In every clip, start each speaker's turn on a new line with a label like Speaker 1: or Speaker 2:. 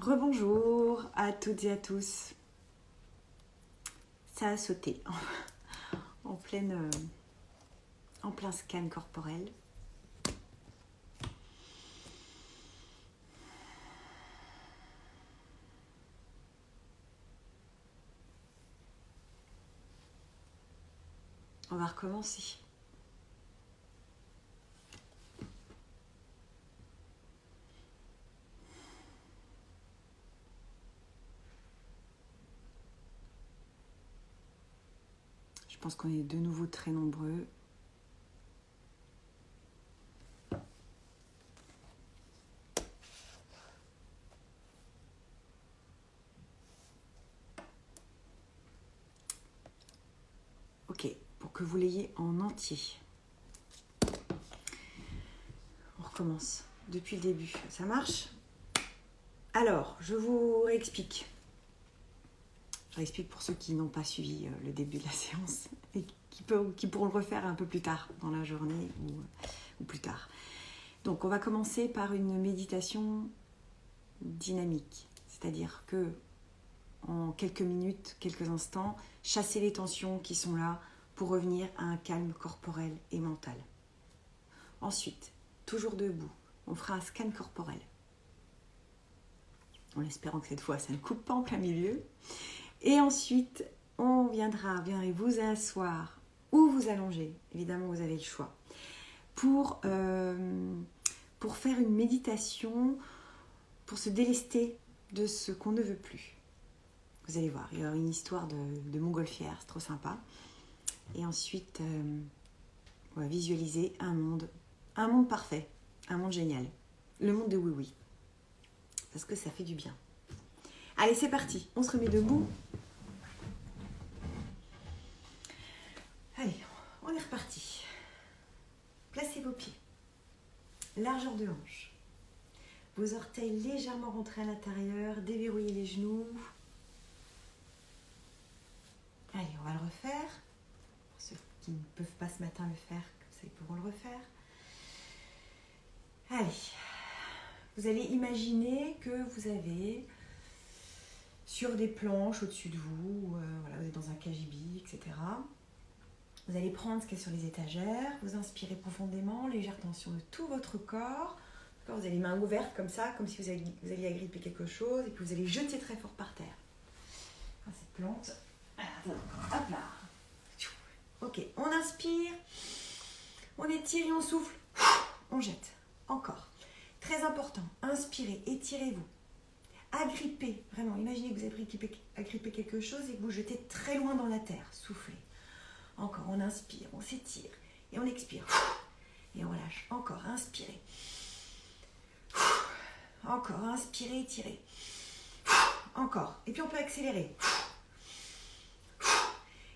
Speaker 1: Rebonjour à toutes et à tous. Ça a sauté en plein scan corporel. On va recommencer. Je pense qu'on est de nouveau très nombreux. Ok, pour que vous l'ayez en entier. On recommence depuis le début. Ça marche ? Alors, je vous réexplique. Je réexplique pour ceux qui n'ont pas suivi le début de la séance et qui pourront le refaire un peu plus tard dans la journée ou plus tard. Donc, on va commencer par une méditation dynamique. C'est-à-dire que en quelques minutes, quelques instants, chasser les tensions qui sont là pour revenir à un calme corporel et mental. Ensuite, toujours debout, on fera un scan corporel. En espérant que cette fois, ça ne coupe pas en plein milieu. Et ensuite, on viendra vous asseoir ou vous allonger. Évidemment, vous avez le choix. Pour faire une méditation, pour se délester de ce qu'on ne veut plus. Vous allez voir, il y a une histoire de montgolfière, c'est trop sympa. Et ensuite, on va visualiser un monde parfait, un monde génial. Le monde de oui-oui. Parce que ça fait du bien. Allez, c'est parti. On se remet debout. Allez, on est reparti. Placez vos pieds. Largeur de hanche. Vos orteils légèrement rentrés à l'intérieur. Déverrouillez les genoux. Allez, on va le refaire. Pour ceux qui ne peuvent pas ce matin le faire, comme ça ils pourront le refaire. Allez, vous allez imaginer que vous avez sur des planches au-dessus de vous, voilà, vous êtes dans un cagibi, etc. Vous allez prendre ce qu'il y a sur les étagères, vous inspirez profondément, légère tension de tout votre corps. Vous avez les mains ouvertes comme ça, comme si vous alliez agripper quelque chose, et puis vous allez jeter très fort par terre. Cette plante, hop là. Ok, on inspire, on étire et on souffle, on jette. Encore. Très important, inspirez, étirez-vous. Agrippez, vraiment, imaginez que vous avez agrippé quelque chose et que vous jetez très loin dans la terre. Soufflez. Encore, on inspire, on s'étire et on expire. Et on relâche. Encore, inspirez. Encore, inspirez, étirez. Encore. Et puis on peut accélérer.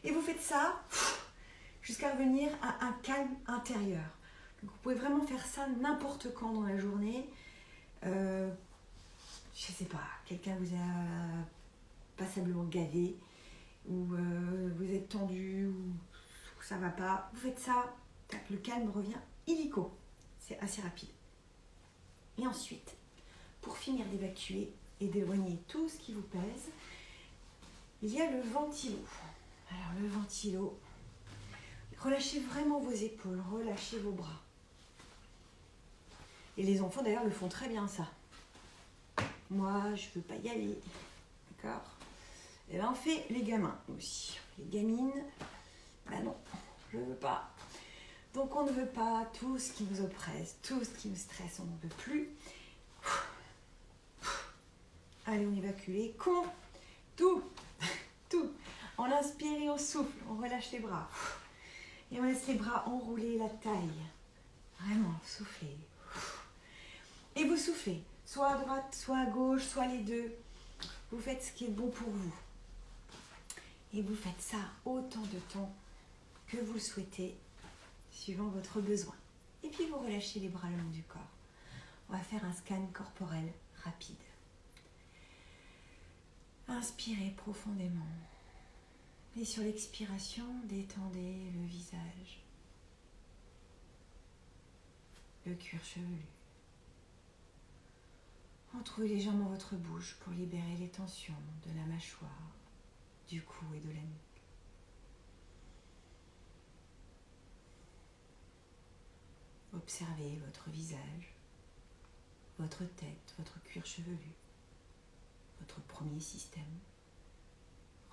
Speaker 1: Et vous faites ça jusqu'à revenir à un calme intérieur. Donc vous pouvez vraiment faire ça n'importe quand dans la journée. Je sais pas, quelqu'un vous a passablement gavé, ou vous êtes tendu, ou ça va pas. Vous faites ça, le calme revient illico. C'est assez rapide. Et ensuite, pour finir d'évacuer et d'éloigner tout ce qui vous pèse, il y a le ventilo. Alors le ventilo, relâchez vraiment vos épaules, relâchez vos bras. Et les enfants d'ailleurs le font très bien ça. Moi, je ne veux pas y aller. D'accord ? Et bien on fait les gamins aussi. Les gamines, ben non, je ne veux pas. Donc on ne veut pas tout ce qui nous oppresse, tout ce qui nous stresse, on n'en veut plus. Allez, on évacue. Tout. On inspire et on souffle, on relâche les bras. Et on laisse les bras enrouler la taille. Vraiment, soufflez. Et vous soufflez, soit à droite, soit à gauche, soit les deux. Vous faites ce qui est bon pour vous. Et vous faites ça autant de temps que vous le souhaitez, suivant votre besoin. Et puis vous relâchez les bras le long du corps. On va faire un scan corporel rapide. Inspirez profondément. Et sur l'expiration, détendez le visage, le cuir chevelu, Retrouvez légèrement votre bouche pour libérer les tensions de la mâchoire, du cou et de la nuque. Observez votre visage, votre tête, votre cuir chevelu, votre premier système,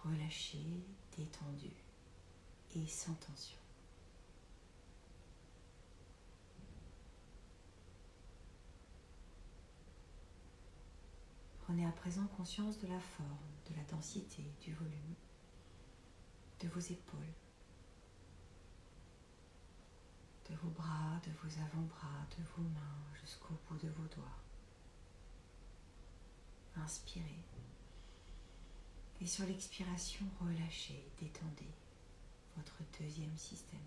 Speaker 1: relâché, détendu et sans tension. Prenez à présent conscience de la forme, de la densité, du volume, de vos épaules, de vos bras, de vos avant-bras, de vos mains jusqu'au bout de vos doigts. Inspirez. Et sur l'expiration, relâchez, détendez votre deuxième système.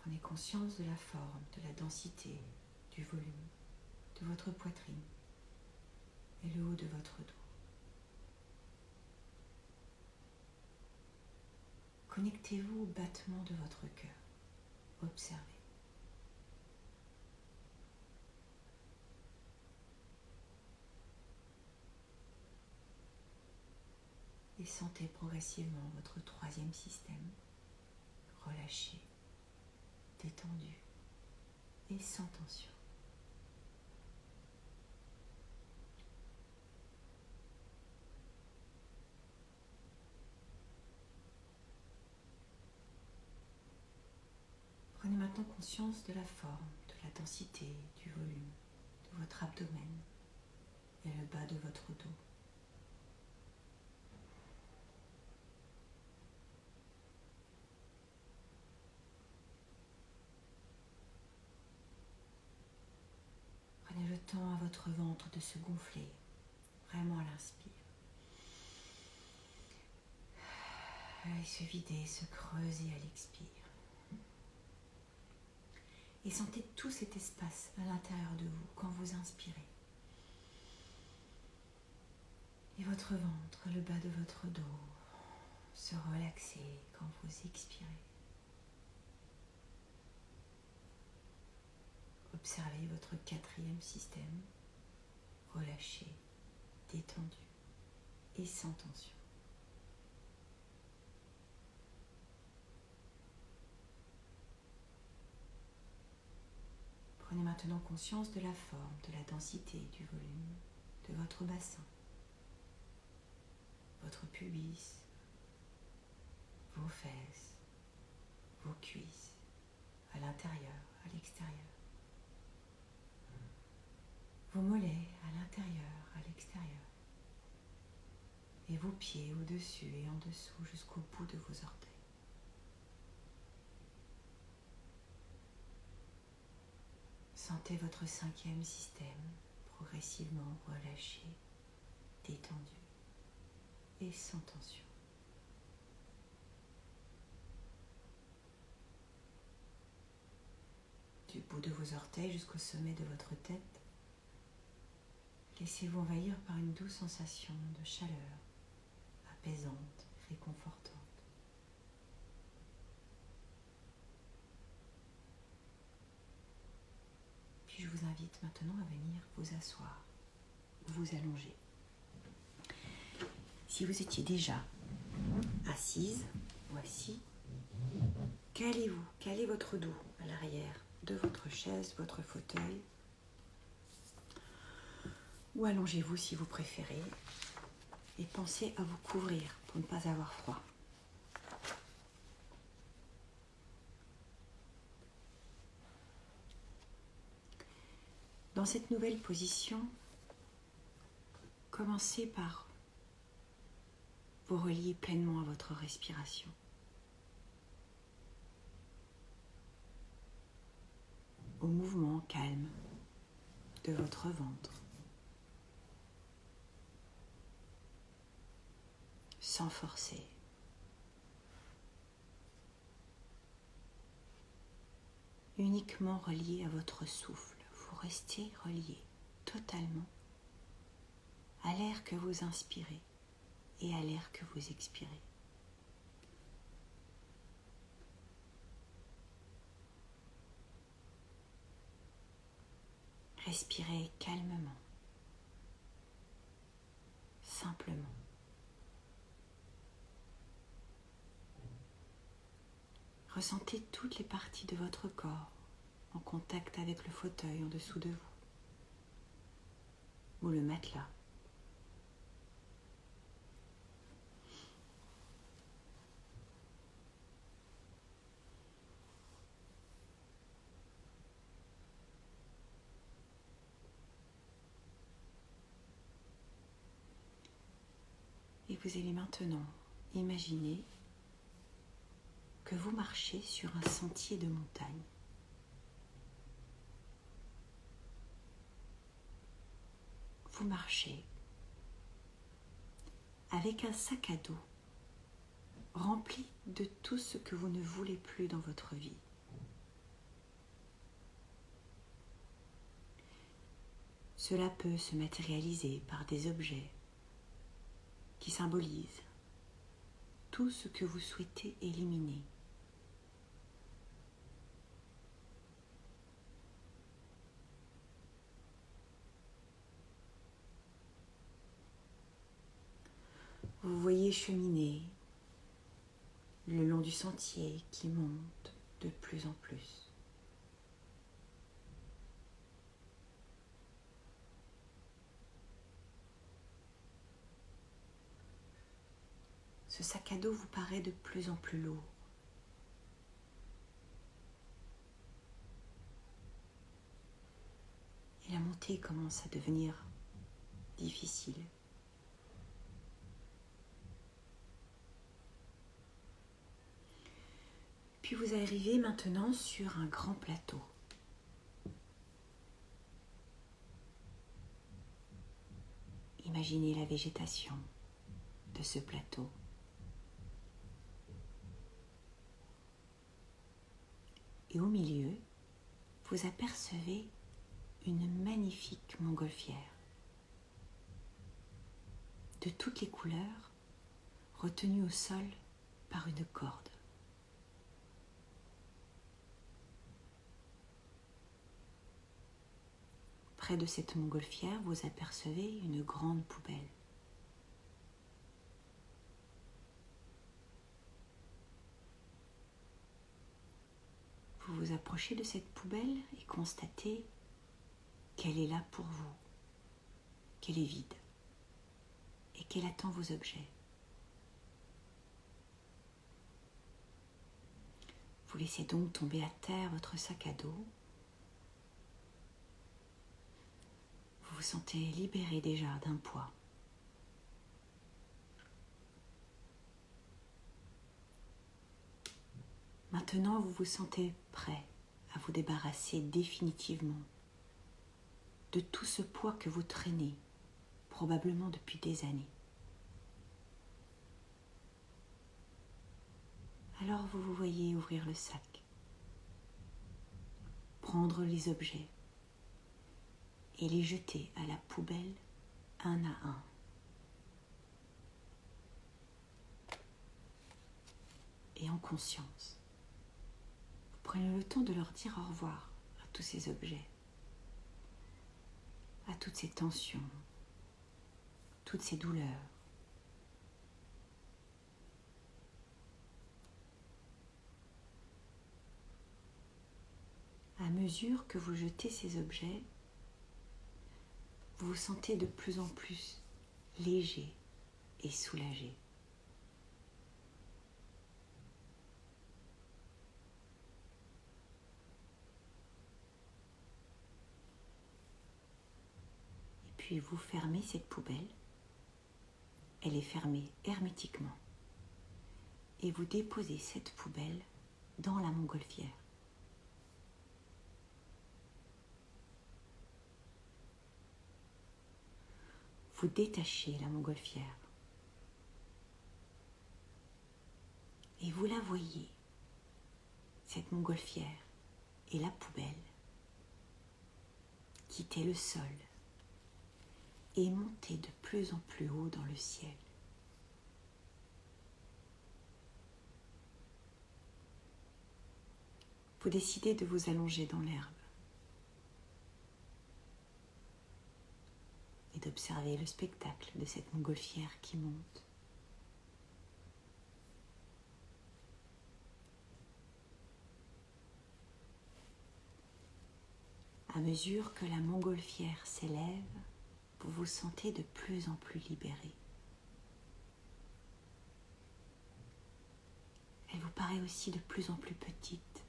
Speaker 1: Prenez conscience de la forme, de la densité, du volume, de votre poitrine et le haut de votre dos. Connectez-vous au battement de votre cœur. Observez. Et sentez progressivement votre troisième système relâché, détendu et sans tension. Prenez maintenant conscience de la forme, de la densité, du volume, de votre abdomen et le bas de votre dos. Prenez le temps à votre ventre de se gonfler, vraiment à l'inspire. Et se vider, se creuser à l'expire. Et sentez tout cet espace à l'intérieur de vous quand vous inspirez. Et votre ventre, le bas de votre dos, se relaxer quand vous expirez. Observez votre quatrième système, relâché, détendu et sans tension. Prenez maintenant conscience de la forme, de la densité, du volume de votre bassin, votre pubis, vos fesses, vos cuisses, à l'intérieur, à l'extérieur, vos mollets à l'intérieur, à l'extérieur, et vos pieds au-dessus et en dessous jusqu'au bout de vos orteils. Sentez votre cinquième système progressivement relâché, détendu et sans tension. Du bout de vos orteils jusqu'au sommet de votre tête, laissez-vous envahir par une douce sensation de chaleur, apaisante, réconfortante. Puis je vous invite maintenant à venir vous asseoir ou vous allonger. Si vous étiez déjà assise ou assis, calez votre dos à l'arrière de votre chaise, votre fauteuil, ou allongez-vous si vous préférez, et pensez à vous couvrir pour ne pas avoir froid. Dans cette nouvelle position, commencez par vous relier pleinement à votre respiration. Au mouvement calme de votre ventre, sans forcer. Uniquement relié à votre souffle. Vous restez relié totalement à l'air que vous inspirez et à l'air que vous expirez. Respirez calmement, simplement. Ressentez toutes les parties de votre corps en contact avec le fauteuil en dessous de vous ou le matelas. Et vous allez maintenant imaginer que vous marchez sur un sentier de montagne. Vous marchez avec un sac à dos rempli de tout ce que vous ne voulez plus dans votre vie. Cela peut se matérialiser par des objets qui symbolisent tout ce que vous souhaitez éliminer. Vous voyez cheminer le long du sentier qui monte de plus en plus. Ce sac à dos vous paraît de plus en plus lourd. Et la montée commence à devenir difficile. Puis vous arrivez maintenant sur un grand plateau. Imaginez la végétation de ce plateau. Et au milieu, vous apercevez une magnifique montgolfière. De toutes les couleurs, retenue au sol par une corde. Près de cette montgolfière, vous apercevez une grande poubelle. Vous vous approchez de cette poubelle et constatez qu'elle est là pour vous, qu'elle est vide et qu'elle attend vos objets. Vous laissez donc tomber à terre votre sac à dos. Vous vous sentez libéré déjà d'un poids. Maintenant, vous vous sentez prêt à vous débarrasser définitivement de tout ce poids que vous traînez, probablement depuis des années. Alors vous vous voyez ouvrir le sac, prendre les objets et les jeter à la poubelle un à un. Et en conscience, vous prenez le temps de leur dire au revoir à tous ces objets, à toutes ces tensions, toutes ces douleurs. À mesure que vous jetez ces objets, vous vous sentez de plus en plus léger et soulagé. Et puis vous fermez cette poubelle. Elle est fermée hermétiquement. Et vous déposez cette poubelle dans la montgolfière. Vous détachez la montgolfière. Et vous la voyez, cette montgolfière et la poubelle, quitter le sol et monter de plus en plus haut dans le ciel. Vous décidez de vous allonger dans l'herbe. observez le spectacle de cette montgolfière qui monte. À mesure que la montgolfière s'élève, vous vous sentez de plus en plus libéré. Elle vous paraît aussi de plus en plus petite.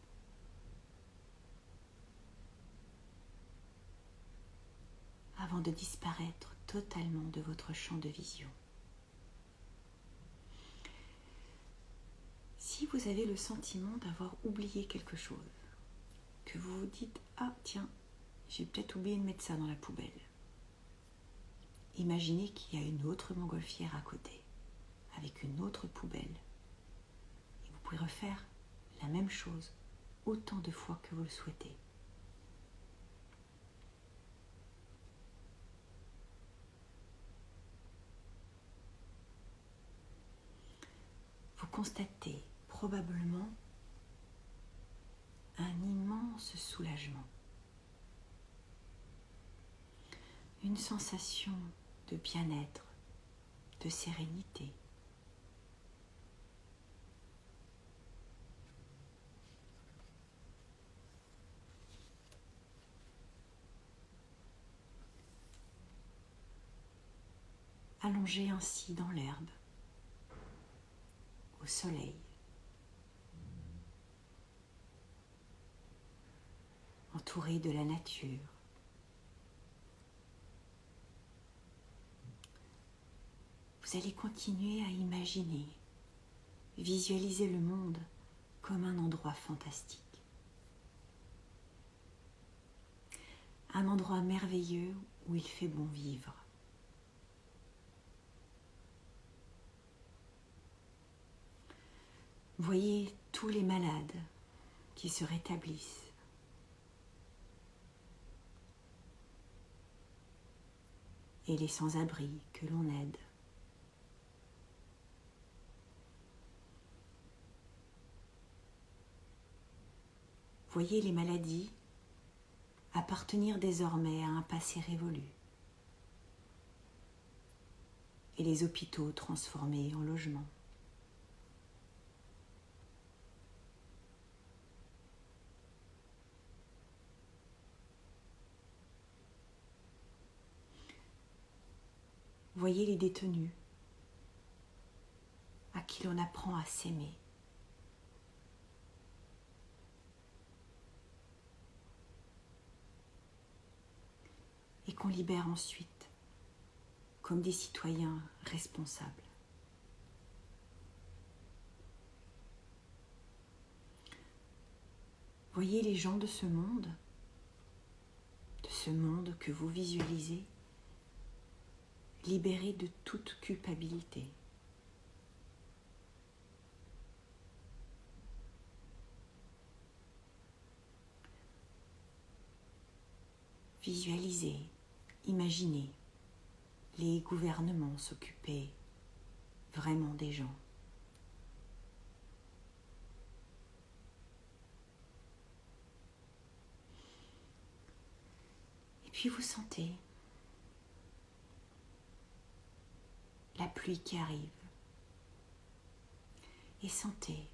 Speaker 1: Avant de disparaître totalement de votre champ de vision. Si vous avez le sentiment d'avoir oublié quelque chose, que vous vous dites « Ah tiens, j'ai peut-être oublié de mettre ça dans la poubelle », imaginez qu'il y a une autre montgolfière à côté, avec une autre poubelle. Et vous pouvez refaire la même chose autant de fois que vous le souhaitez. Vous constatez probablement un immense soulagement, une sensation de bien-être, de sérénité. Allongé ainsi dans l'herbe, au soleil, entouré de la nature. Vous allez continuer à imaginer, visualiser le monde comme un endroit fantastique. Un endroit merveilleux où il fait bon vivre. Voyez tous les malades qui se rétablissent. Et les sans-abri que l'on aide. Voyez les maladies appartenir désormais à un passé révolu. Et les hôpitaux transformés en logements. Voyez les détenus à qui l'on apprend à s'aimer. Et qu'on libère ensuite comme des citoyens responsables. Voyez les gens de ce monde que vous visualisez, libérés de toute culpabilité. Visualisez, imaginez les gouvernements s'occuper vraiment des gens. Et puis vous sentez la pluie qui arrive. Et sentez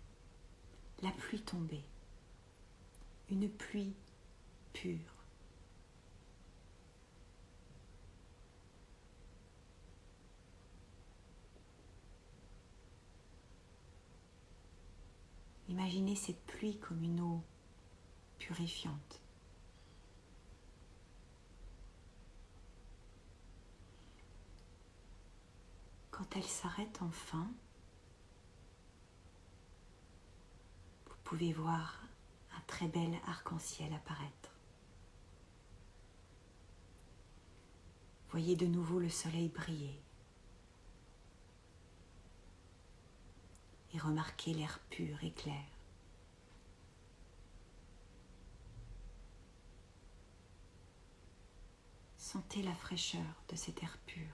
Speaker 1: la pluie tomber. Une pluie pure. Imaginez cette pluie comme une eau purifiante. Quand elle s'arrête enfin, vous pouvez voir un très bel arc-en-ciel apparaître. Voyez de nouveau le soleil briller. Et remarquez l'air pur et clair. Sentez la fraîcheur de cet air pur.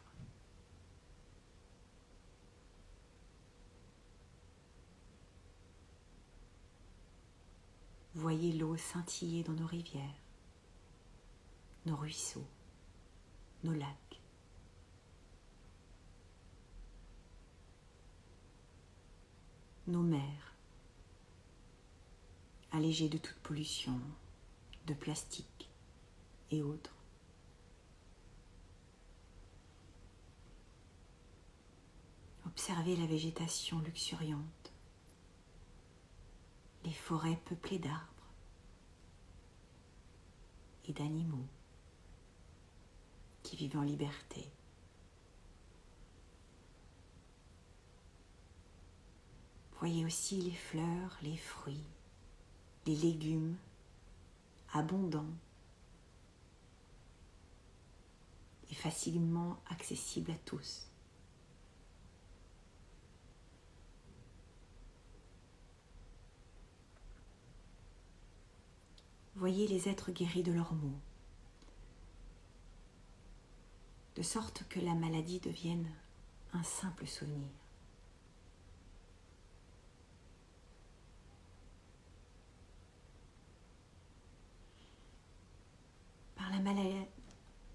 Speaker 1: Voyez l'eau scintiller dans nos rivières, nos ruisseaux, nos lacs. nos mers, allégées de toute pollution, de plastique et autres. Observez la végétation luxuriante, les forêts peuplées d'arbres et d'animaux qui vivent en liberté. Voyez aussi les fleurs, les fruits, les légumes abondants et facilement accessibles à tous. Voyez les êtres guéris de leurs maux, de sorte que la maladie devienne un simple souvenir.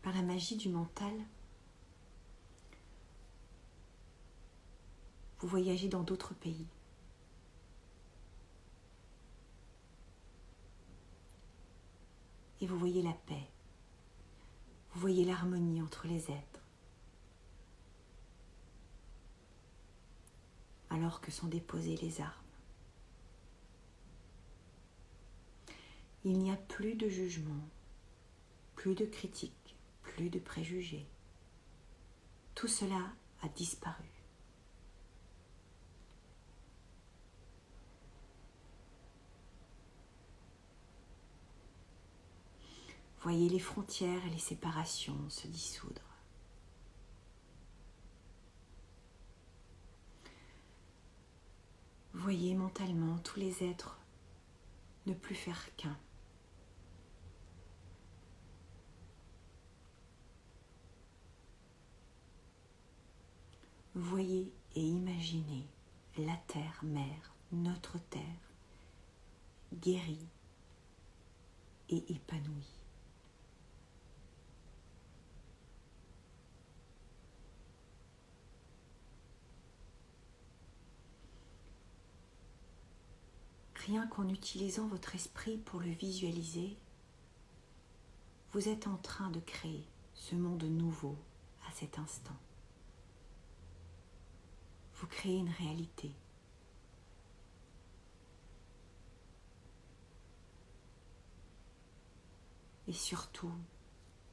Speaker 1: Par la magie du mental, vous voyagez dans d'autres pays. Et vous voyez la paix, vous voyez l'harmonie entre les êtres, alors que sont déposées les armes. Il n'y a plus de jugement, plus de critique, plus de préjugés. Tout cela a disparu. Voyez les frontières et les séparations se dissoudre. Voyez mentalement tous les êtres ne plus faire qu'un. Voyez et imaginez la terre-mère, notre terre, guérie et épanouie. Rien qu'en utilisant votre esprit pour le visualiser, vous êtes en train de créer ce monde nouveau à cet instant. Vous créez une réalité. Et surtout,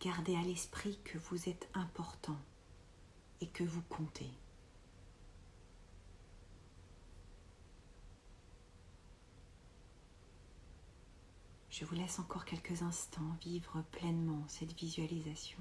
Speaker 1: gardez à l'esprit que vous êtes important et que vous comptez. Je vous laisse encore quelques instants vivre pleinement cette visualisation.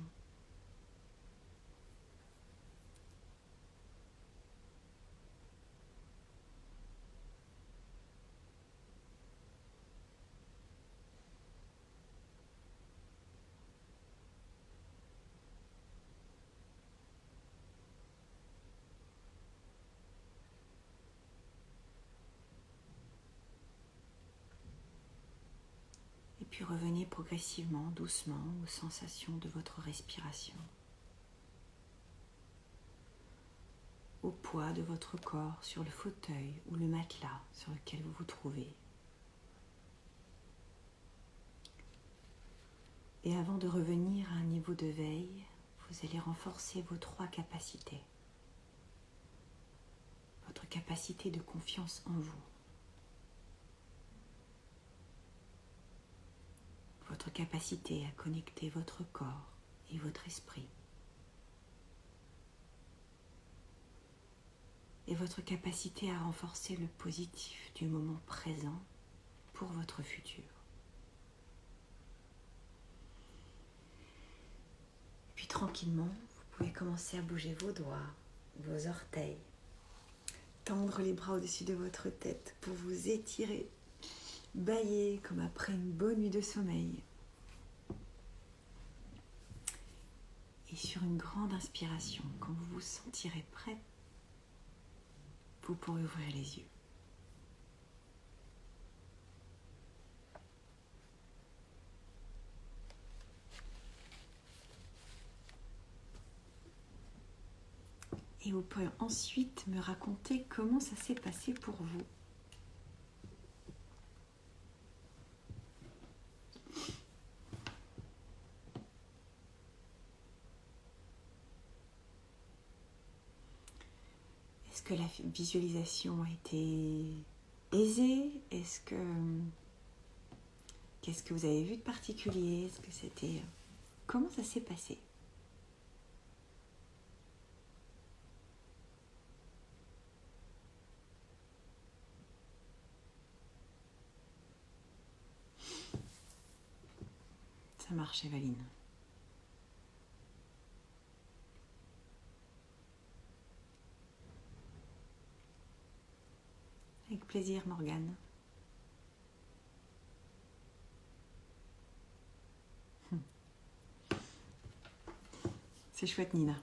Speaker 1: Et puis revenez progressivement, doucement, aux sensations de votre respiration, au poids de votre corps sur le fauteuil ou le matelas sur lequel vous vous trouvez. Et avant de revenir à un niveau de veille, vous allez renforcer vos 3 capacités. Votre capacité de confiance en vous. Votre capacité à connecter votre corps et votre esprit. Et votre capacité à renforcer le positif du moment présent pour votre futur. Et puis tranquillement, vous pouvez commencer à bouger vos doigts, vos orteils, tendre les bras au-dessus de votre tête pour vous étirer, bâiller comme après une bonne nuit de sommeil. Et sur une grande inspiration, quand vous vous sentirez prêt, vous pourrez ouvrir les yeux. Et vous pouvez ensuite me raconter comment ça s'est passé pour vous. Est-ce que la visualisation a été aisée? Qu'est-ce que vous avez vu de particulier? Est-ce que c'était... Comment ça s'est passé? Ça marche, Evaline. Avec plaisir, Morgane. C'est chouette, Nina.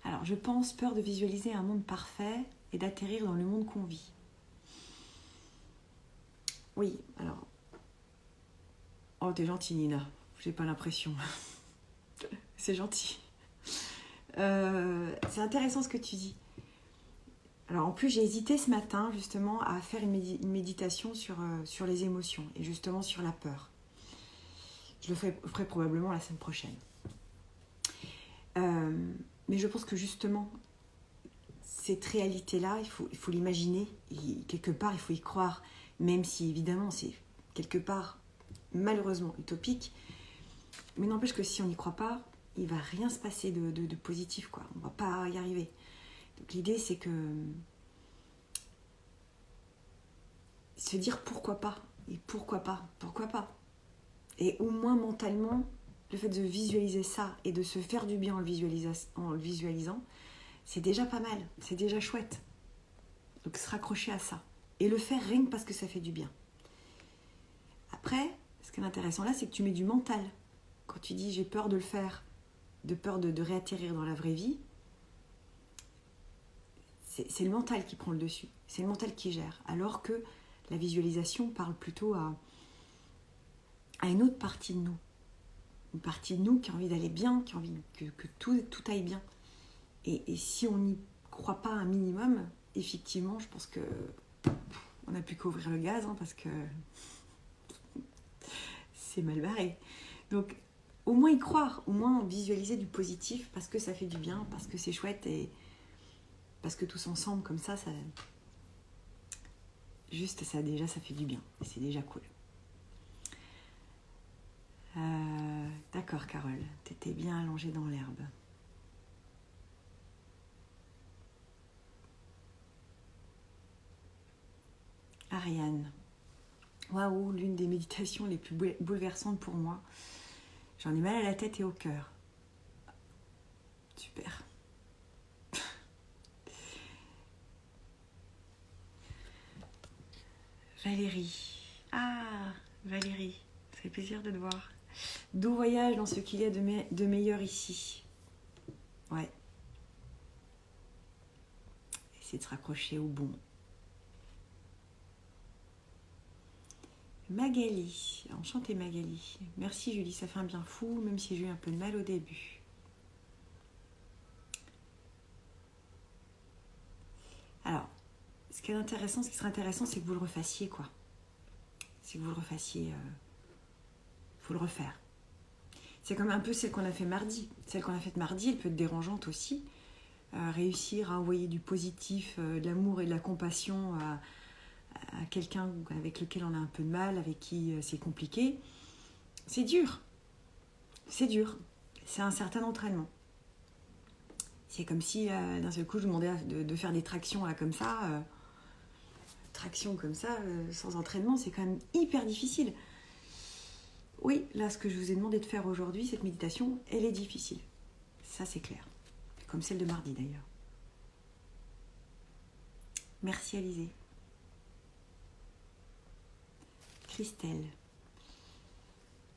Speaker 1: Alors, je pense peur de visualiser un monde parfait et d'atterrir dans le monde qu'on vit. Oui, alors... Oh, t'es gentille, Nina. J'ai pas l'impression. C'est gentil. C'est intéressant ce que tu dis. Alors en plus j'ai hésité ce matin justement à faire une méditation sur les émotions et justement sur la peur. Je le ferai probablement la semaine prochaine. Mais je pense que justement cette réalité-là, il faut l'imaginer et quelque part il faut y croire, même si évidemment c'est quelque part malheureusement utopique. Mais n'empêche que si on n'y croit pas, il va rien se passer de positif, quoi. On va pas y arriver. Donc l'idée c'est que se dire pourquoi pas, et pourquoi pas. Et au moins mentalement, le fait de visualiser ça et de se faire du bien en le visualisant, c'est déjà pas mal, c'est déjà chouette. Donc se raccrocher à ça. Et le faire rien que parce que ça fait du bien. Après, ce qui est intéressant là, c'est que tu mets du mental. Quand tu dis j'ai peur de le faire, de peur de réatterrir dans la vraie vie, c'est le mental qui prend le dessus. C'est le mental qui gère. Alors que la visualisation parle plutôt à une autre partie de nous. Une partie de nous qui a envie d'aller bien, qui a envie que tout aille bien. Et si on n'y croit pas un minimum, effectivement, je pense que on n'a plus qu'à ouvrir le gaz, parce que c'est mal barré. Donc, au moins y croire, au moins visualiser du positif, parce que ça fait du bien, parce que c'est chouette, et parce que tous ensemble, comme ça juste ça, déjà, ça fait du bien. Et c'est déjà cool. D'accord, Carole, t'étais bien allongée dans l'herbe. Ariane. Waouh, l'une des méditations les plus bouleversantes pour moi. J'en ai mal à la tête et au cœur. Super. Valérie. Ah, Valérie, ça fait plaisir de te voir. Doux voyage dans ce qu'il y a de meilleur ici. Ouais. Essayer de se raccrocher au bon. Magali, enchantée Magali. Merci Julie, ça fait un bien fou, même si j'ai eu un peu de mal au début. Alors, ce qui serait intéressant, c'est que vous le refassiez, quoi. C'est que vous le refassiez, faut le refaire. C'est comme un peu celle qu'on a fait mardi. Celle qu'on a faite mardi, elle peut être dérangeante aussi. Réussir à envoyer du positif, de l'amour et de la compassion à quelqu'un avec lequel on a un peu de mal, avec qui c'est compliqué, c'est dur. C'est dur. C'est un certain entraînement. C'est comme si d'un seul coup je vous demandais de faire des tractions là comme ça. Tractions comme ça, sans entraînement, c'est quand même hyper difficile. Oui, là ce que je vous ai demandé de faire aujourd'hui, cette méditation, elle est difficile. Ça c'est clair. Comme celle de mardi d'ailleurs. Merci Alizée. Christelle.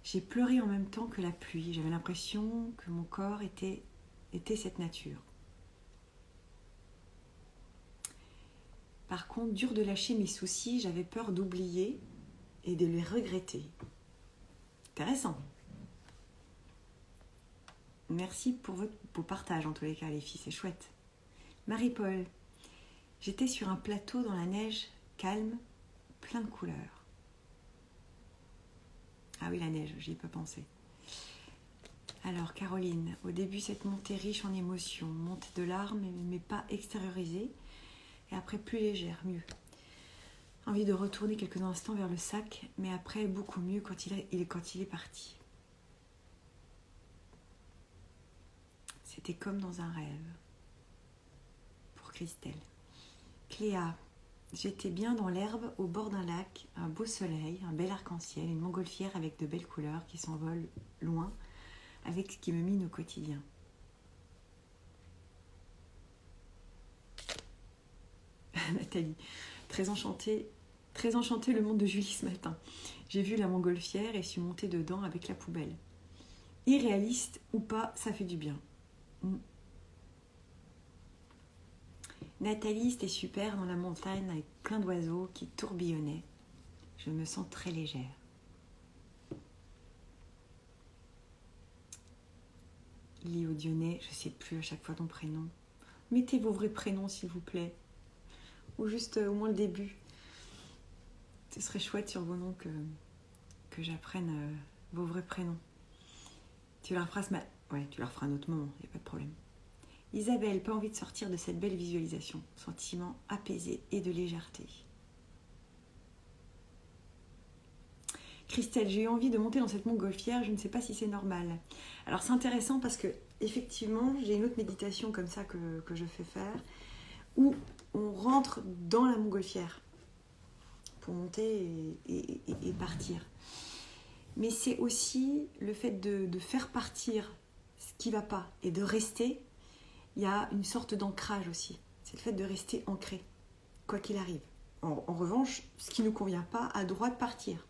Speaker 1: J'ai pleuré en même temps que la pluie. J'avais l'impression que mon corps était cette nature. Par contre, dur de lâcher mes soucis, j'avais peur d'oublier et de les regretter. Intéressant. Merci pour votre beau partage, en tous les cas, les filles, c'est chouette. Marie-Paul, j'étais sur un plateau dans la neige, calme, plein de couleurs. Ah oui, la neige, j'y ai pas pensé. Alors, Caroline, au début, cette montée riche en émotions, montée de larmes, mais pas extériorisée, et après plus légère, mieux. Envie de retourner quelques instants vers le sac, mais après beaucoup mieux quand il est parti. C'était comme dans un rêve. Pour Christelle. Cléa, j'étais bien dans l'herbe au bord d'un lac, un beau soleil, un bel arc-en-ciel, une montgolfière avec de belles couleurs qui s'envolent loin, avec ce qui me mine au quotidien. Nathalie, très enchantée le monde de Julie ce matin. J'ai vu la montgolfière et suis montée dedans avec la poubelle. Irréaliste ou pas, ça fait du bien. Nathalie, c'était super dans la montagne avec plein d'oiseaux qui tourbillonnaient. Je me sens très légère. Léo Dionnet, je ne sais plus à chaque fois ton prénom. Mettez vos vrais prénoms s'il vous plaît. Ou juste au moins le début. Ce serait chouette sur vos noms que j'apprenne vos vrais prénoms. Tu leur feras tu leur feras un autre moment, il n'y a pas de problème. Isabelle, pas envie de sortir de cette belle visualisation. Sentiment apaisé et de légèreté. Christelle, j'ai eu envie de monter dans cette montgolfière, je ne sais pas si c'est normal. Alors c'est intéressant parce que effectivement, j'ai une autre méditation comme ça que je fais faire, où on rentre dans la montgolfière pour monter et partir. Mais c'est aussi le fait de faire partir ce qui ne va pas et de rester. Il y a une sorte d'ancrage aussi. C'est le fait de rester ancré, quoi qu'il arrive. En revanche, ce qui ne nous convient pas a droit de partir.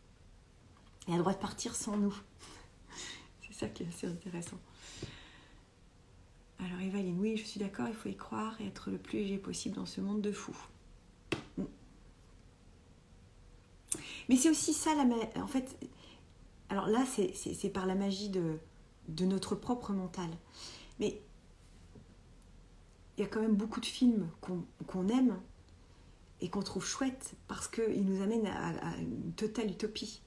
Speaker 1: Et a droit de partir sans nous. C'est ça qui est assez intéressant. Alors Evaline, oui, je suis d'accord, il faut y croire et être le plus léger possible dans ce monde de fous. Mais c'est aussi ça, en fait, alors là, c'est par la magie de notre propre mental. Mais il y a quand même beaucoup de films qu'on aime et qu'on trouve chouettes parce qu'ils nous amènent à une totale utopie.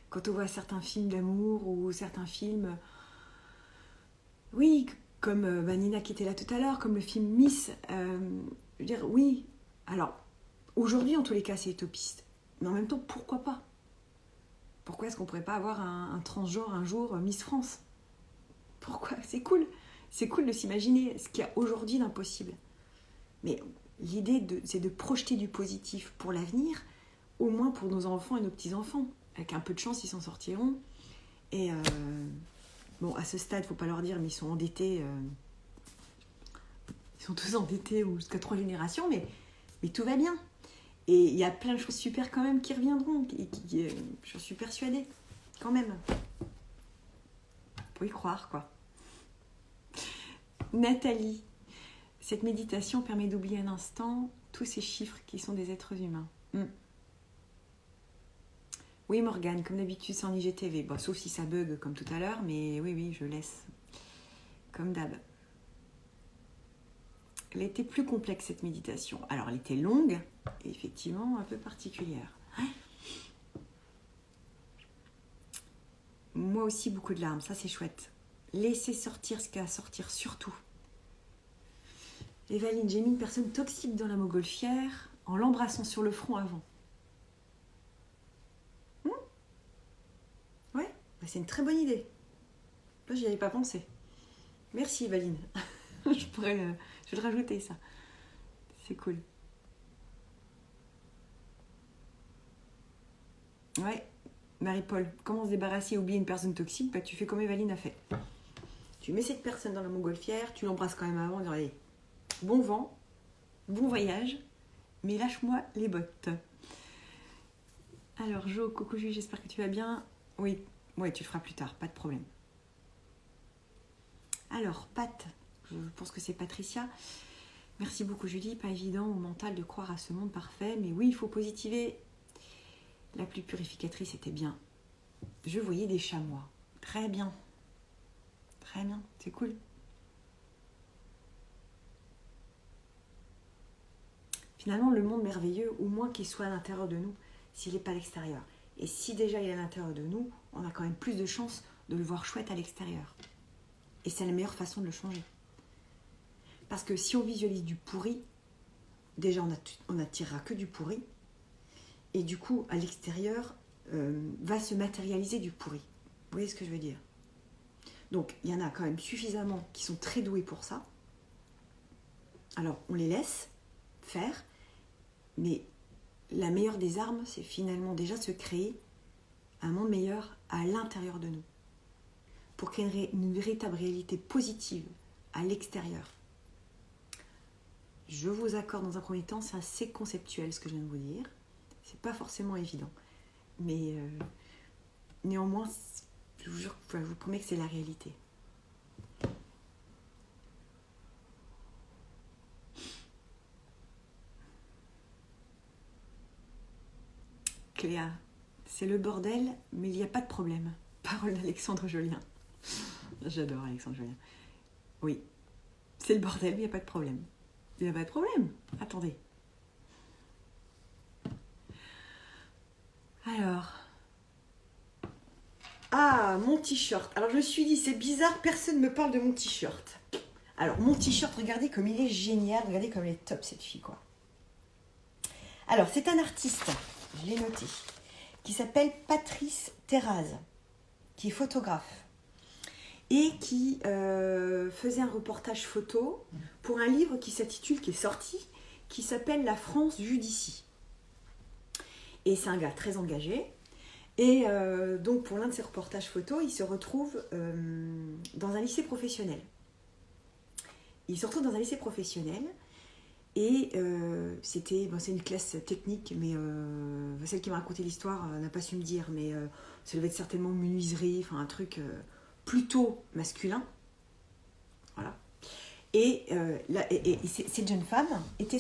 Speaker 1: Quand on voit certains films d'amour ou certains films, oui, comme Nina qui était là tout à l'heure, comme le film Miss, je veux dire, oui. Alors, aujourd'hui, en tous les cas, c'est utopiste. Mais en même temps, pourquoi pas ? Pourquoi est-ce qu'on ne pourrait pas avoir un transgenre un jour Miss France ? Pourquoi ? C'est cool. C'est cool de s'imaginer ce qu'il y a aujourd'hui d'impossible. Mais l'idée, c'est de projeter du positif pour l'avenir, au moins pour nos enfants et nos petits-enfants. Avec un peu de chance, ils s'en sortiront. Et bon, à ce stade, il ne faut pas leur dire, mais ils sont endettés. Ils sont tous endettés ou jusqu'à 3 générations, mais tout va bien. Et il y a plein de choses super quand même qui reviendront. Je suis persuadée, quand même. Faut y croire, quoi. Nathalie, cette méditation permet d'oublier un instant tous ces chiffres qui sont des êtres humains. Oui, Morgane, comme d'habitude, c'est en IGTV. Bon, sauf si ça bug comme tout à l'heure, mais oui, je laisse. Comme d'hab. Elle était plus complexe, cette méditation. Alors, elle était longue et effectivement un peu particulière. Moi aussi, beaucoup de larmes. Ça, c'est chouette. Laissez sortir ce qu'il y a à sortir, surtout. Evaline, j'ai mis une personne toxique dans la montgolfière en l'embrassant sur le front avant. Ouais, c'est une très bonne idée. Là, j'y avais pas pensé. Merci, Evaline. Je vais le rajouter, ça. C'est cool. Ouais, Marie-Paul, comment se débarrasser et oublier une personne toxique ? Tu fais comme Evaline a fait. Tu mets cette personne dans la montgolfière, tu l'embrasses quand même avant, en disant allez, bon vent, bon voyage, mais lâche-moi les bottes. Alors Jo, coucou Julie, j'espère que tu vas bien. Oui, tu le feras plus tard, pas de problème. Alors, Pat, je pense que c'est Patricia. Merci beaucoup Julie, pas évident au mental de croire à ce monde parfait, mais oui, il faut positiver. La pluie purificatrice était bien. Je voyais des chamois, très bien. Très bien, c'est cool. Finalement, le monde merveilleux, au moins qu'il soit à l'intérieur de nous, s'il n'est pas à l'extérieur. Et si déjà il est à l'intérieur de nous, on a quand même plus de chances de le voir chouette à l'extérieur. Et c'est la meilleure façon de le changer. Parce que si on visualise du pourri, déjà on n'attirera que du pourri. Et du coup, à l'extérieur, va se matérialiser du pourri. Vous voyez ce que je veux dire? Donc, il y en a quand même suffisamment qui sont très doués pour ça. Alors, on les laisse faire. Mais la meilleure des armes, c'est finalement déjà se créer un monde meilleur à l'intérieur de nous. Pour créer une véritable réalité positive à l'extérieur. Je vous accorde dans un premier temps, c'est assez conceptuel ce que je viens de vous dire. C'est pas forcément évident. Mais néanmoins, je vous jure, je vous promets que c'est la réalité. Cléa, c'est le bordel, mais il n'y a pas de problème. Parole d'Alexandre Jolien. J'adore Alexandre Jolien. Oui, c'est le bordel, mais il n'y a pas de problème. Il n'y a pas de problème. Attendez. Alors. Ah, mon t-shirt. Alors je me suis dit, c'est bizarre, personne ne me parle de mon t-shirt. Alors, mon t-shirt, regardez comme il est génial. Regardez comme elle est top, cette fille, quoi. Alors, c'est un artiste, je l'ai noté, qui s'appelle Patrice Terraz, qui est photographe. Et qui faisait un reportage photo pour un livre qui s'intitule, qui est sorti, qui s'appelle La France vue d'ici. Et c'est un gars très engagé. Et donc pour l'un de ses reportages photos, il se retrouve dans un lycée professionnel. Et c'est une classe technique, mais celle qui m'a raconté l'histoire n'a pas su me dire, mais ça devait être certainement menuiserie, enfin un truc plutôt masculin. Voilà. Et cette jeune femme était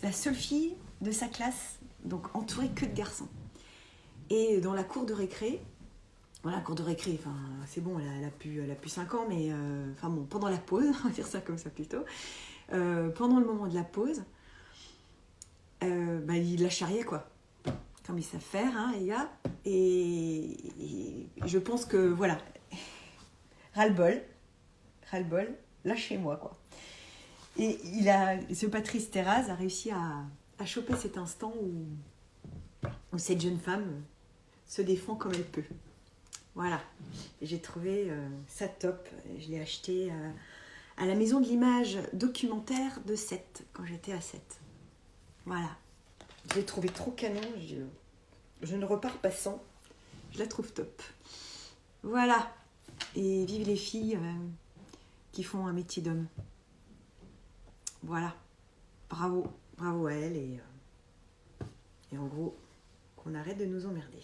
Speaker 1: la seule fille de sa classe, donc entourée que de garçons. Et dans la cour de récré, voilà, cour de récré, enfin c'est bon, elle a plus 5 ans, mais enfin bon, pendant la pause, on va dire ça comme ça plutôt, pendant le moment de la pause, il la charriait, quoi. Comme ils savent faire, hein, les gars. Et je pense que, voilà, ras-le-bol, lâchez-moi, quoi. Et ce Patrice Terraz a réussi à choper cet instant où cette jeune femme se défend comme elle peut. Voilà. Et j'ai trouvé ça top. Je l'ai acheté à la maison de l'image documentaire de Sète, quand j'étais à Sète. Voilà. Je l'ai trouvé trop canon. Je ne repars pas sans. Je la trouve top. Voilà. Et vive les filles qui font un métier d'homme. Voilà. Bravo à elle. Et en gros, qu'on arrête de nous emmerder.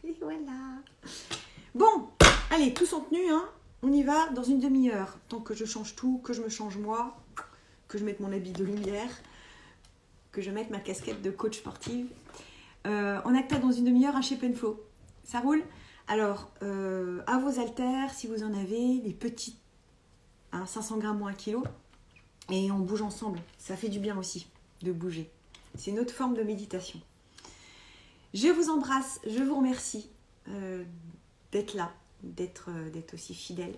Speaker 1: Et voilà. Bon, allez, tous en tenue, hein. On y va dans une demi-heure. Tant que je change tout, que je me change moi, que je mette mon habit de lumière, que je mette ma casquette de coach sportive. On acte dans une demi-heure un shape and flow. Ça roule? Alors, à vos haltères, si vous en avez, des petits, 500 grammes ou 1 kilo, et on bouge ensemble. Ça fait du bien aussi de bouger. C'est une autre forme de méditation. Je vous embrasse, je vous remercie d'être là, d'être aussi fidèle.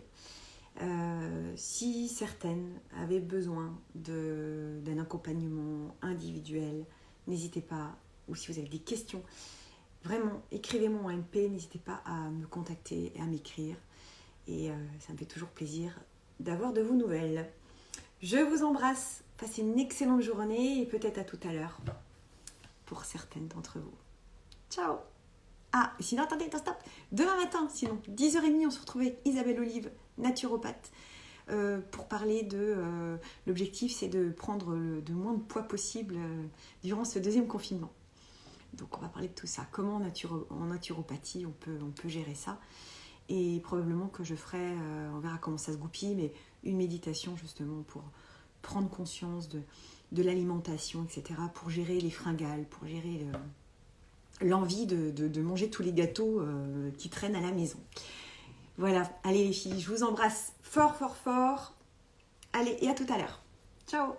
Speaker 1: Si certaines avaient besoin d'un accompagnement individuel, n'hésitez pas, ou si vous avez des questions, vraiment, écrivez-moi en MP, n'hésitez pas à me contacter et à m'écrire. Et ça me fait toujours plaisir d'avoir de vos nouvelles. Je vous embrasse, passez une excellente journée et peut-être à tout à l'heure pour certaines d'entre vous. Ciao! Ah, sinon, attendez, stop. Demain matin, sinon, 10h30, on se retrouve avec Isabelle Olive, naturopathe, pour parler de... l'objectif, c'est de prendre le moins de poids possible durant ce deuxième confinement. Donc, on va parler de tout ça. Comment en naturopathie, on peut gérer ça. Et probablement que je ferai, on verra comment ça se goupille, mais une méditation, justement, pour prendre conscience de l'alimentation, etc., pour gérer les fringales, pour gérer... l'envie de manger tous les gâteaux qui traînent à la maison. Voilà, allez les filles, je vous embrasse fort, fort, fort. Allez, et à tout à l'heure. Ciao!